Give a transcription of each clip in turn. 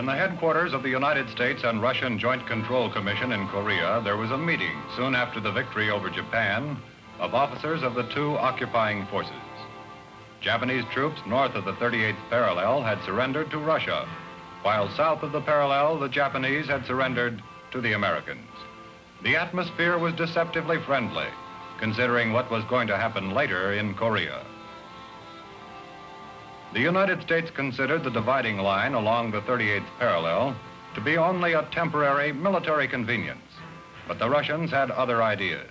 In the headquarters of the United States and Russian Joint Control Commission in Korea, there was a meeting soon after the victory over Japan of officers of the two occupying forces. Japanese troops north of the 38th parallel had surrendered to Russia, while south of the parallel, the Japanese had surrendered to the Americans. The atmosphere was deceptively friendly, considering what was going to happen later in Korea. The United States considered the dividing line along the 38th parallel to be only a temporary military convenience, but the Russians had other ideas.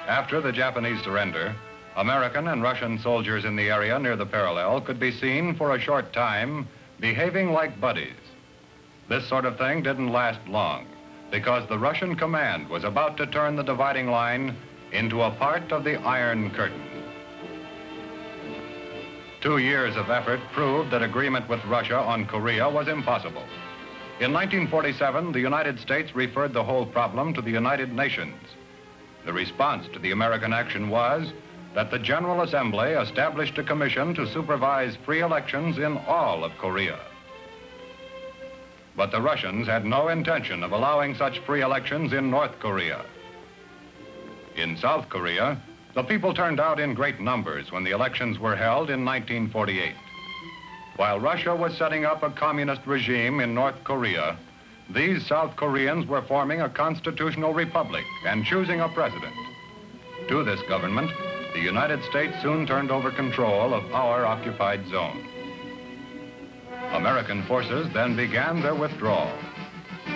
After the Japanese surrender, American and Russian soldiers in the area near the parallel could be seen for a short time behaving like buddies. This sort of thing didn't last long because the Russian command was about to turn the dividing line into a part of the Iron Curtain. 2 years of effort proved that agreement with Russia on Korea was impossible. In 1947, the United States referred the whole problem to the United Nations. The response to the American action was that the General Assembly established a commission to supervise free elections in all of Korea. But the Russians had no intention of allowing such free elections in North Korea. In South Korea, the people turned out in great numbers when the elections were held in 1948. While Russia was setting up a communist regime in North Korea, these South Koreans were forming a constitutional republic and choosing a president. To this government, the United States soon turned over control of our occupied zone. American forces then began their withdrawal.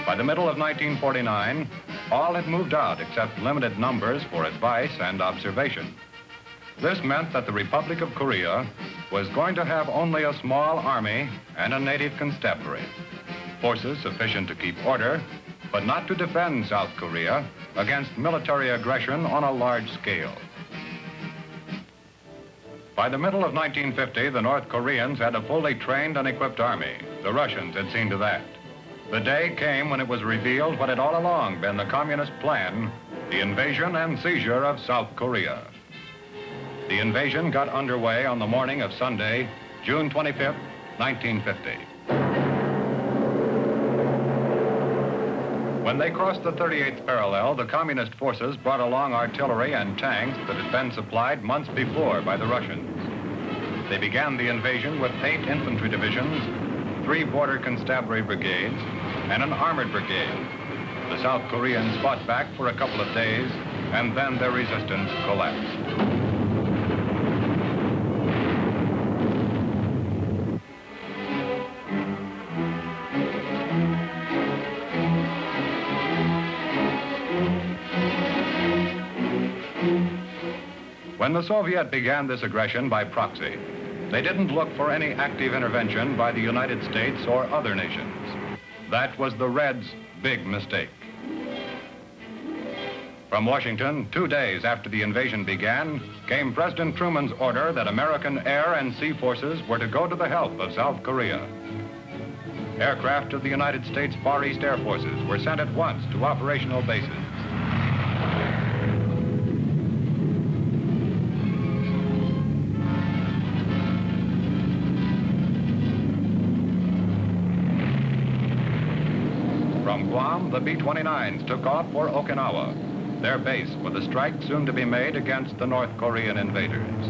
By the middle of 1949, all had moved out except limited numbers for advice and observation. This meant that the Republic of Korea was going to have only a small army and a native constabulary, forces sufficient to keep order, but not to defend South Korea against military aggression on a large scale. By the middle of 1950, the North Koreans had a fully trained and equipped army. The Russians had seen to that. The day came when it was revealed what had all along been the communist plan, the invasion and seizure of South Korea. The invasion got underway on the morning of Sunday, June 25th, 1950. When they crossed the 38th parallel, the communist forces brought along artillery and tanks that had been supplied months before by the Russians. They began the invasion with 8 infantry divisions, 3 border constabulary brigades, and an armored brigade. The South Koreans fought back for a couple of days, and then their resistance collapsed. When the Soviet began this aggression by proxy, they didn't look for any active intervention by the United States or other nations. That was the Reds' big mistake. From Washington, 2 days after the invasion began, came President Truman's order that American air and sea forces were to go to the help of South Korea. Aircraft of the United States Far East Air Forces were sent at once to operational bases. From Guam, the B-29s took off for Okinawa, their base for the strike soon to be made against the North Korean invaders.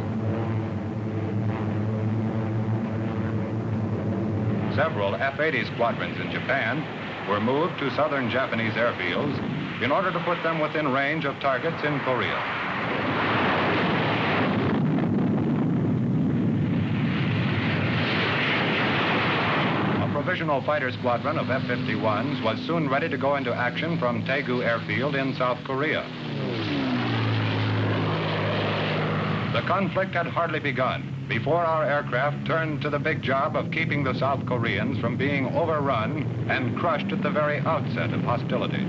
Several F-80 squadrons in Japan were moved to southern Japanese airfields in order to put them within range of targets in Korea. Provisional fighter squadron of F-51s was soon ready to go into action from Daegu Airfield in South Korea. The conflict had hardly begun before our aircraft turned to the big job of keeping the South Koreans from being overrun and crushed at the very outset of hostilities.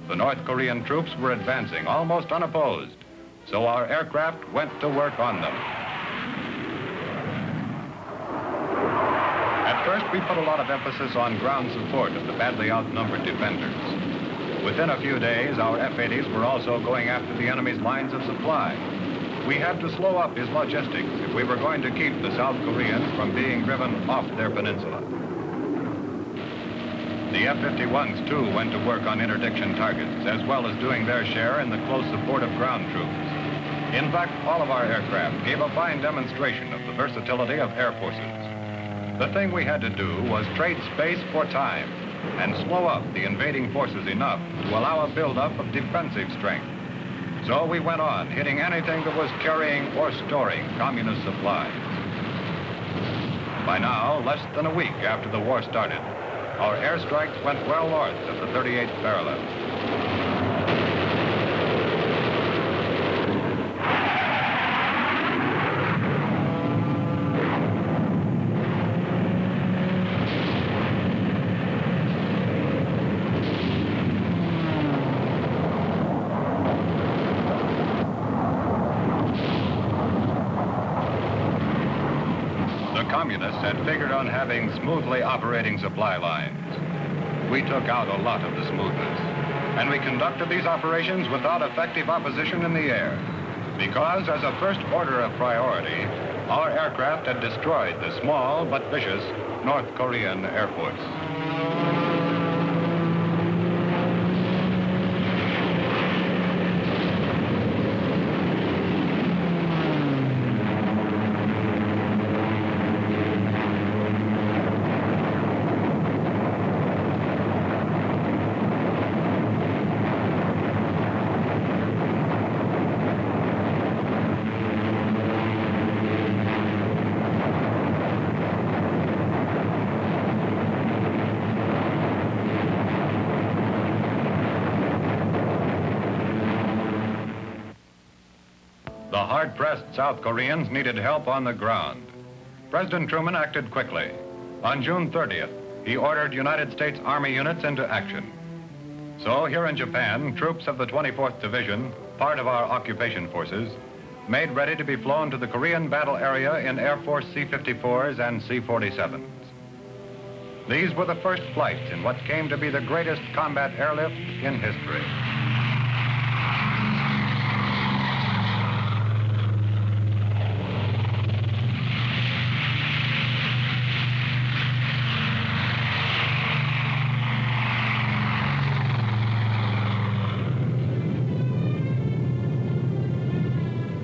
The North Korean troops were advancing almost unopposed, so our aircraft went to work on them. First, we put a lot of emphasis on ground support of the badly outnumbered defenders. Within a few days, our F-80s were also going after the enemy's lines of supply. We had to slow up his logistics if we were going to keep the South Koreans from being driven off their peninsula. The F-51s, too, went to work on interdiction targets, as well as doing their share in the close support of ground troops. In fact, all of our aircraft gave a fine demonstration of the versatility of air forces. The thing we had to do was trade space for time and slow up the invading forces enough to allow a buildup of defensive strength. So we went on, hitting anything that was carrying or storing communist supplies. By now, less than a week after the war started, our airstrikes went well north of the 38th parallel. Communists had figured on having smoothly operating supply lines. We took out a lot of the smoothness, and we conducted these operations without effective opposition in the air, because as a first order of priority, our aircraft had destroyed the small but vicious North Korean Air Force. The hard-pressed South Koreans needed help on the ground. President Truman acted quickly. On June 30th, he ordered United States Army units into action. So here in Japan, troops of the 24th Division, part of our occupation forces, made ready to be flown to the Korean battle area in Air Force C-54s and C-47s. These were the first flights in what came to be the greatest combat airlift in history.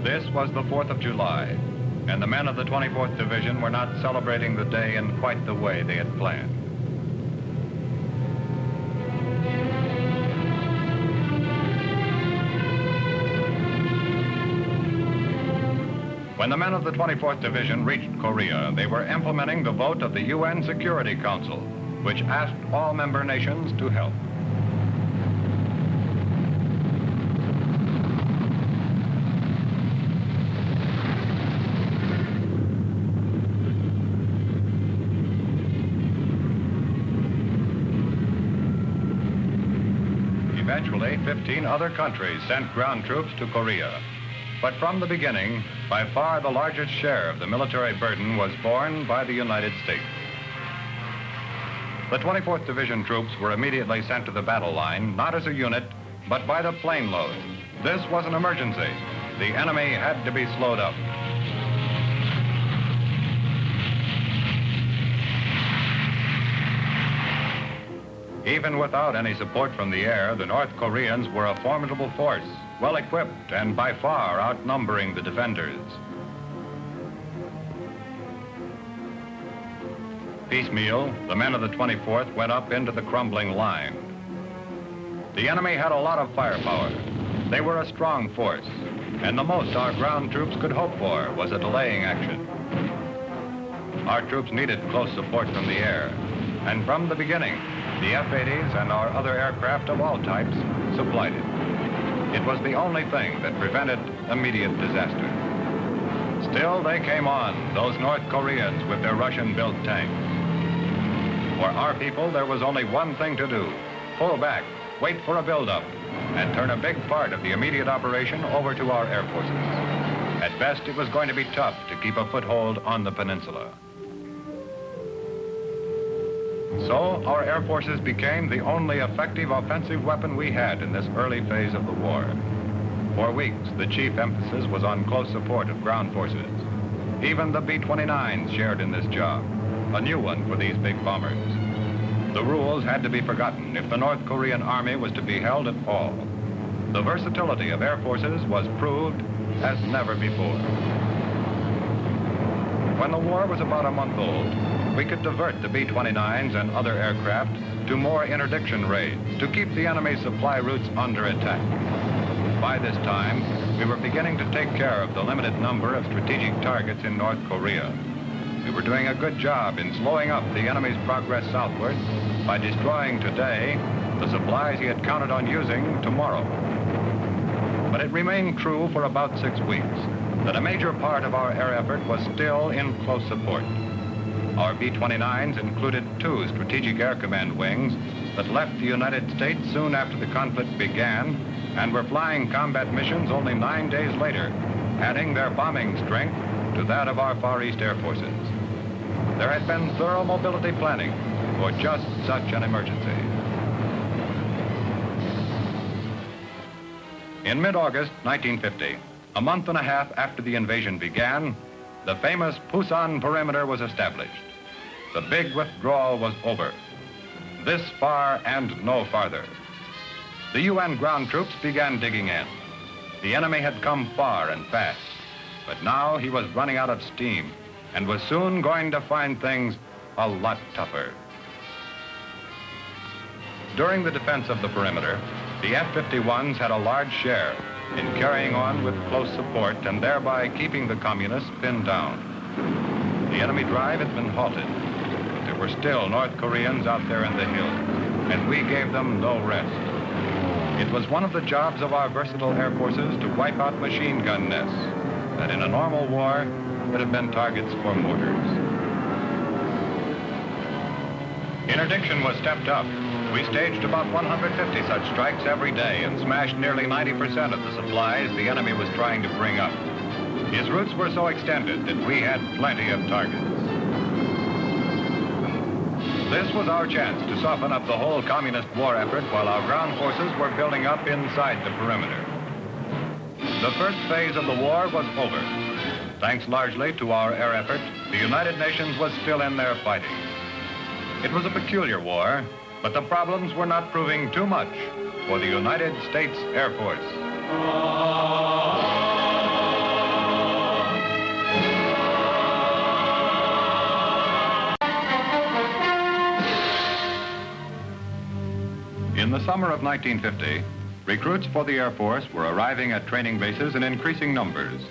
This was the 4th of July, and the men of the 24th Division were not celebrating the day in quite the way they had planned. When the men of the 24th Division reached Korea, they were implementing the vote of the UN Security Council, which asked all member nations to help. Eventually, 15 other countries sent ground troops to Korea. But from the beginning, by far the largest share of the military burden was borne by the United States. The 24th Division troops were immediately sent to the battle line, not as a unit, but by the plane load. This was an emergency. The enemy had to be slowed up. Even without any support from the air, the North Koreans were a formidable force, well equipped and by far outnumbering the defenders. Piecemeal, the men of the 24th went up into the crumbling line. The enemy had a lot of firepower. They were a strong force, and the most our ground troops could hope for was a delaying action. Our troops needed close support from the air, and from the beginning, the F-80s and our other aircraft of all types supplied it. It was the only thing that prevented immediate disaster. Still, they came on, those North Koreans with their Russian-built tanks. For our people, there was only one thing to do: pull back, wait for a buildup, and turn a big part of the immediate operation over to our air forces. At best, it was going to be tough to keep a foothold on the peninsula. So, our air forces became the only effective offensive weapon we had in this early phase of the war. For weeks, the chief emphasis was on close support of ground forces. Even the B-29s shared in this job, a new one for these big bombers. The rules had to be forgotten if the North Korean Army was to be held at all. The versatility of air forces was proved as never before. When the war was about a month old, we could divert the B-29s and other aircraft to more interdiction raids to keep the enemy's supply routes under attack. By this time, we were beginning to take care of the limited number of strategic targets in North Korea. We were doing a good job in slowing up the enemy's progress southward by destroying today the supplies he had counted on using tomorrow. But it remained true for about 6 weeks that a major part of our air effort was still in close support. Our B-29s included 2 Strategic Air Command wings that left the United States soon after the conflict began and were flying combat missions only 9 days later, adding their bombing strength to that of our Far East Air Forces. There had been thorough mobility planning for just such an emergency. In mid-August 1950, a month and a half after the invasion began, the famous Pusan perimeter was established. The big withdrawal was over. This far and no farther. The UN ground troops began digging in. The enemy had come far and fast, but now he was running out of steam and was soon going to find things a lot tougher. During the defense of the perimeter, the F-51s had a large share in carrying on with close support and thereby keeping the communists pinned down. The enemy drive had been halted, but there were still North Koreans out there in the hills, and we gave them no rest. It was one of the jobs of our versatile air forces to wipe out machine gun nests that in a normal war would have been targets for mortars. Interdiction was stepped up. We staged about 150 such strikes every day and smashed nearly 90% of the supplies the enemy was trying to bring up. His routes were so extended that we had plenty of targets. This was our chance to soften up the whole communist war effort while our ground forces were building up inside the perimeter. The first phase of the war was over. Thanks largely to our air effort, the United Nations was still in there fighting. It was a peculiar war, but the problems were not proving too much for the United States Air Force. In the summer of 1950, recruits for the Air Force were arriving at training bases in increasing numbers.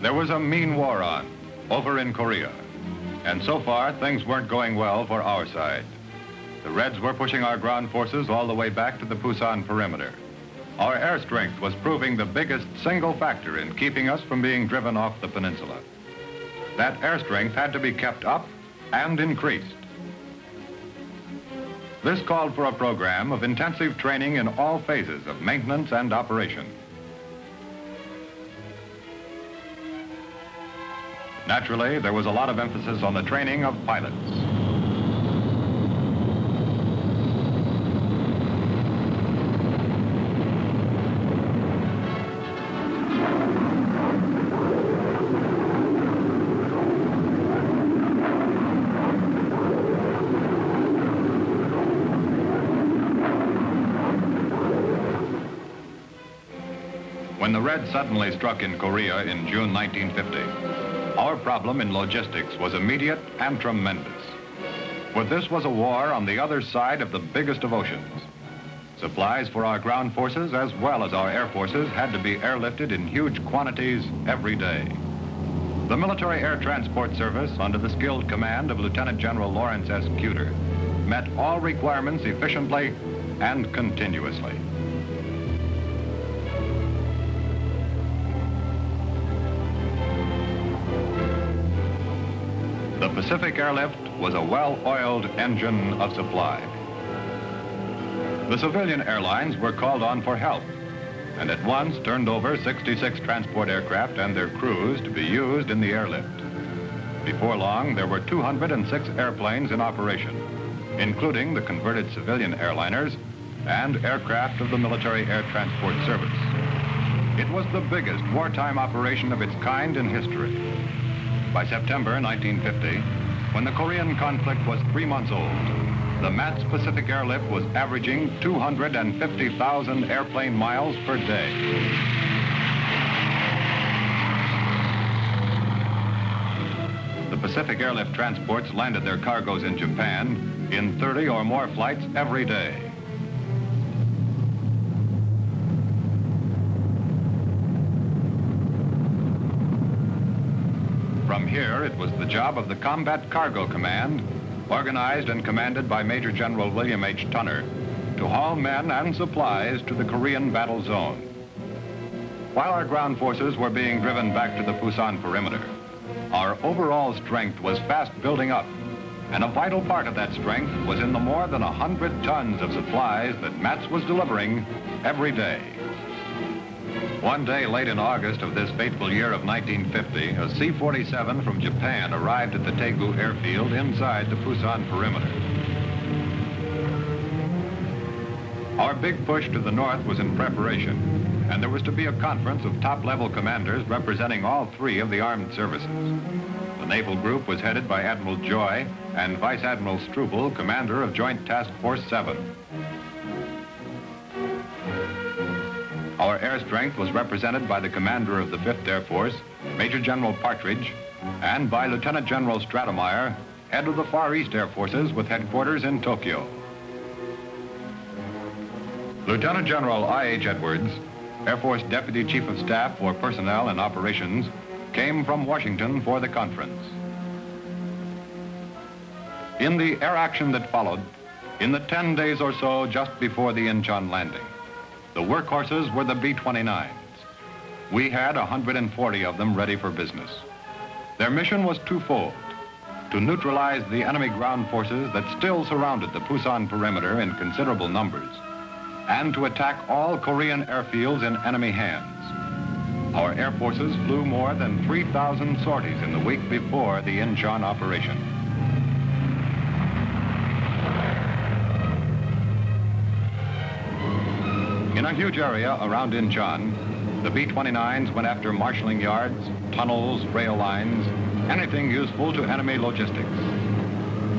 There was a mean war on over in Korea, and so far things weren't going well for our side. The Reds were pushing our ground forces all the way back to the Pusan perimeter. Our air strength was proving the biggest single factor in keeping us from being driven off the peninsula. That air strength had to be kept up and increased. This called for a program of intensive training in all phases of maintenance and operation. Naturally, there was a lot of emphasis on the training of pilots. When the Reds suddenly struck in Korea in June 1950, our problem in logistics was immediate and tremendous. For this was a war on the other side of the biggest of oceans. Supplies for our ground forces as well as our air forces had to be airlifted in huge quantities every day. The Military Air Transport Service, under the skilled command of Lieutenant General Lawrence S. Cuter, met all requirements efficiently and continuously. The Pacific Airlift was a well-oiled engine of supply. The civilian airlines were called on for help and at once turned over 66 transport aircraft and their crews to be used in the airlift. Before long, there were 206 airplanes in operation, including the converted civilian airliners and aircraft of the Military Air Transport Service. It was the biggest wartime operation of its kind in history. By September 1950, when the Korean conflict was 3 months old, the MATS Pacific airlift was averaging 250,000 airplane miles per day. The Pacific airlift transports landed their cargoes in Japan in 30 or more flights every day. From here, it was the job of the Combat Cargo Command, organized and commanded by Major General William H. Tunner, to haul men and supplies to the Korean battle zone. While our ground forces were being driven back to the Pusan perimeter, our overall strength was fast building up, and a vital part of that strength was in the more than 100 tons of supplies that MATS was delivering every day. One day late in August of this fateful year of 1950, a C-47 from Japan arrived at the Daegu airfield inside the Pusan perimeter. Our big push to the north was in preparation, and there was to be a conference of top-level commanders representing all 3 of the armed services. The naval group was headed by Admiral Joy and Vice Admiral Struble, commander of Joint Task Force 7. Our air strength was represented by the commander of the 5th Air Force, Major General Partridge, and by Lieutenant General Stratemeyer, head of the Far East Air Forces with headquarters in Tokyo. Lieutenant General I.H. Edwards, Air Force Deputy Chief of Staff for Personnel and Operations, came from Washington for the conference. In the air action that followed, in the 10 days or so just before the Incheon landing, the workhorses were the B-29s. We had 140 of them ready for business. Their mission was twofold: to neutralize the enemy ground forces that still surrounded the Pusan perimeter in considerable numbers, and to attack all Korean airfields in enemy hands. Our air forces flew more than 3,000 sorties in the week before the Incheon operation. In a huge area around Incheon, the B-29s went after marshalling yards, tunnels, rail lines, anything useful to enemy logistics.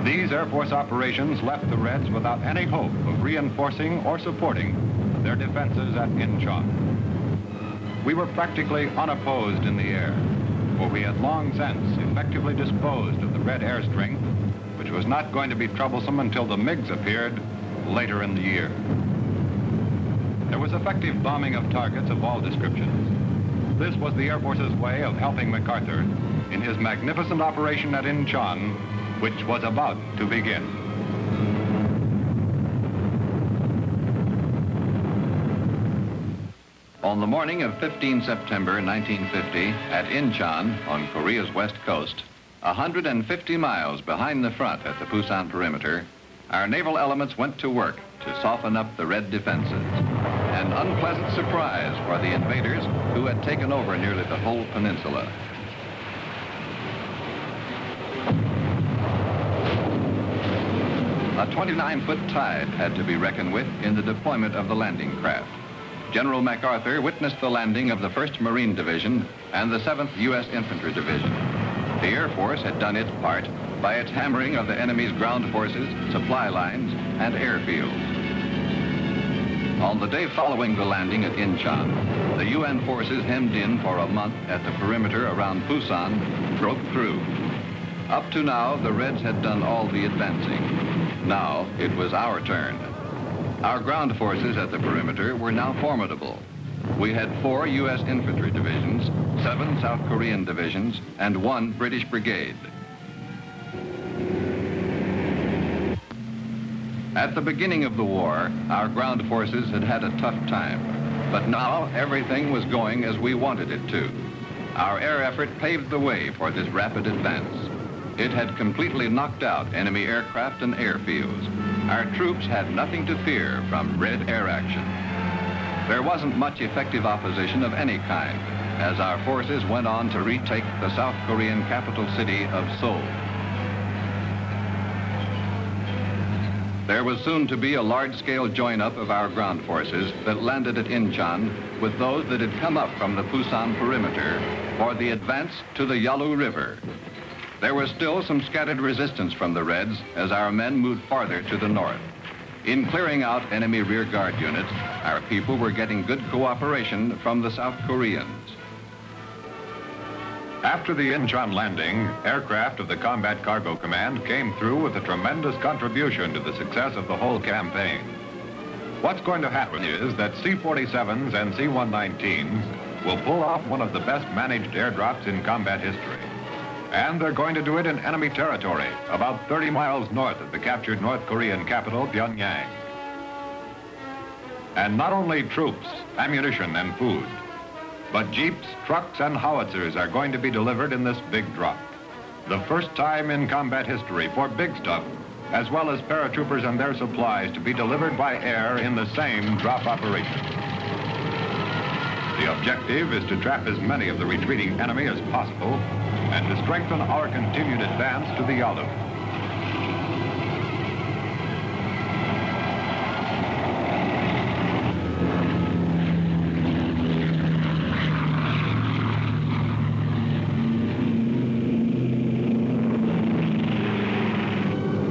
These Air Force operations left the Reds without any hope of reinforcing or supporting their defenses at Incheon. We were practically unopposed in the air, for we had long since effectively disposed of the Red air strength, which was not going to be troublesome until the MiGs appeared later in the year. There was effective bombing of targets of all descriptions. This was the Air Force's way of helping MacArthur in his magnificent operation at Incheon, which was about to begin. On the morning of 15 September 1950, at Incheon, on Korea's west coast, 150 miles behind the front at the Pusan perimeter, our naval elements went to work to soften up the Red defenses. An unpleasant surprise for the invaders who had taken over nearly the whole peninsula. A 29-foot tide had to be reckoned with in the deployment of the landing craft. General MacArthur witnessed the landing of the 1st Marine Division and the 7th U.S. Infantry Division. The Air Force had done its part by its hammering of the enemy's ground forces, supply lines, and airfields. On the day following the landing at Incheon, the UN forces hemmed in for a month at the perimeter around Pusan broke through. Up to now, the Reds had done all the advancing. Now, it was our turn. Our ground forces at the perimeter were now formidable. We had 4 U.S. infantry divisions, 7 South Korean divisions, and 1 British brigade. At the beginning of the war, our ground forces had had a tough time, but now everything was going as we wanted it to. Our air effort paved the way for this rapid advance. It had completely knocked out enemy aircraft and airfields. Our troops had nothing to fear from Red air action. There wasn't much effective opposition of any kind, as our forces went on to retake the South Korean capital city of Seoul. There was soon to be a large-scale join-up of our ground forces that landed at Incheon with those that had come up from the Pusan perimeter for the advance to the Yalu River. There was still some scattered resistance from the Reds as our men moved farther to the north. In clearing out enemy rear guard units, our people were getting good cooperation from the South Koreans. After the Incheon landing, aircraft of the Combat Cargo Command came through with a tremendous contribution to the success of the whole campaign. What's going to happen is that C-47s and C-119s will pull off one of the best managed airdrops in combat history. And they're going to do it in enemy territory, about 30 miles north of the captured North Korean capital, Pyongyang. And not only troops, ammunition, and food, but jeeps, trucks, and howitzers are going to be delivered in this big drop. The first time in combat history for big stuff, as well as paratroopers and their supplies to be delivered by air in the same drop operation. The objective is to trap as many of the retreating enemy as possible and to strengthen our continued advance to the Yalu.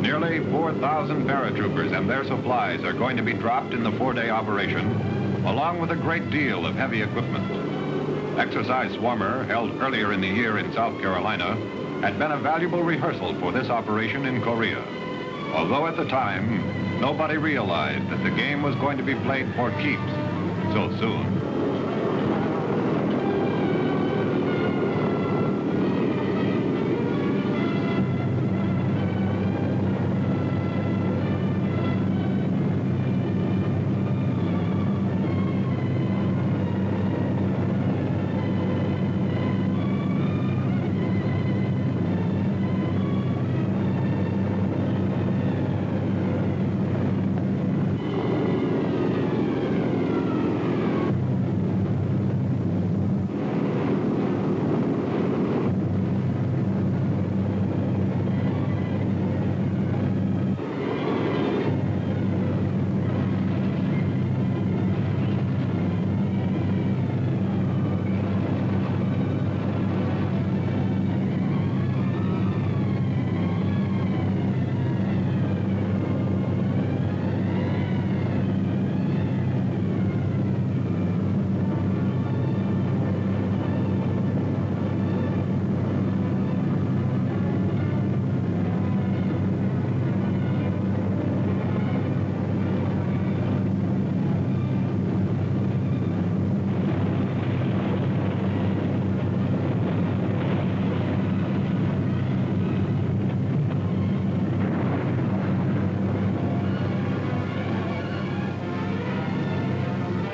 Nearly 4,000 paratroopers and their supplies are going to be dropped in the 4-day operation, along with a great deal of heavy equipment. Exercise Swarmer, held earlier in the year in South Carolina, had been a valuable rehearsal for this operation in Korea. Although at the time, nobody realized that the game was going to be played for keeps so soon.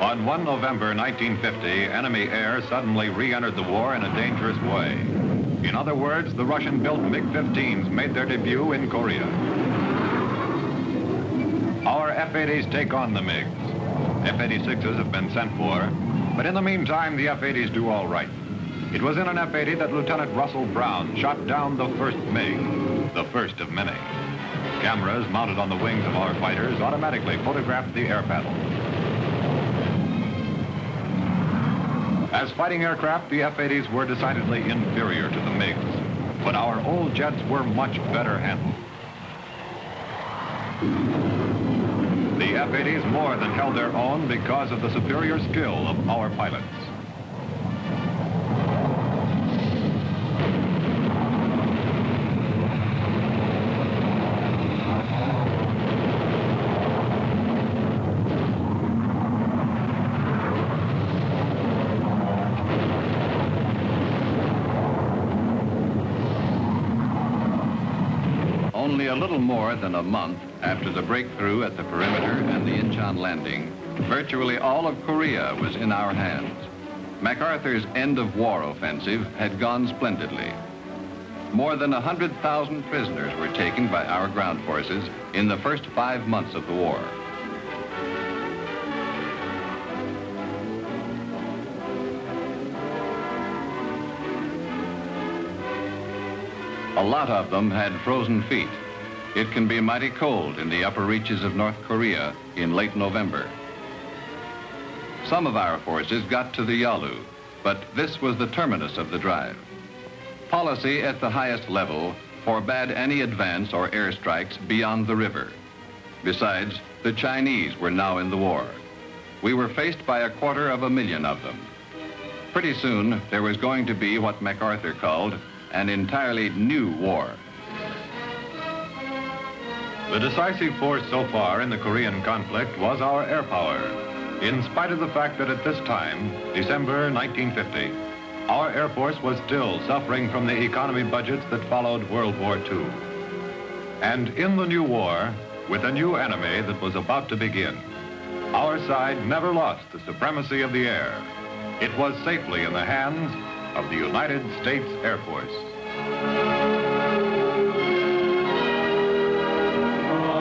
On 1 November 1950, enemy air suddenly re-entered the war in a dangerous way. In other words, the Russian-built MiG-15s made their debut in Korea. Our F-80s take on the MiGs. F-86s have been sent for, but in the meantime, the F-80s do all right. It was in an F-80 that Lieutenant Russell Brown shot down the first MiG, the first of many. Cameras mounted on the wings of our fighters automatically photographed the air battle. As fighting aircraft, the F-80s were decidedly inferior to the MiGs, but our old jets were much better handled. The F-80s more than held their own because of the superior skill of our pilots. Only a little more than a month after the breakthrough at the perimeter and the Incheon landing, virtually all of Korea was in our hands. MacArthur's end-of-war offensive had gone splendidly. More than 100,000 prisoners were taken by our ground forces in the first 5 months of the war. A lot of them had frozen feet, It can be mighty cold in the upper reaches of North Korea in late November. Some of our forces got to the Yalu, but this was the terminus of the drive. Policy at the highest level forbade any advance or airstrikes beyond the river. Besides, the Chinese were now in the war. We were faced by 250,000 of them. Pretty soon, there was going to be what MacArthur called an entirely new war. The decisive force so far in the Korean conflict was our air power, in spite of the fact that at this time, December 1950, our Air Force was still suffering from the economy budgets that followed World War II. And in the new war, with a new enemy that was about to begin, our side never lost the supremacy of the air. It was safely in the hands of the United States Air Force.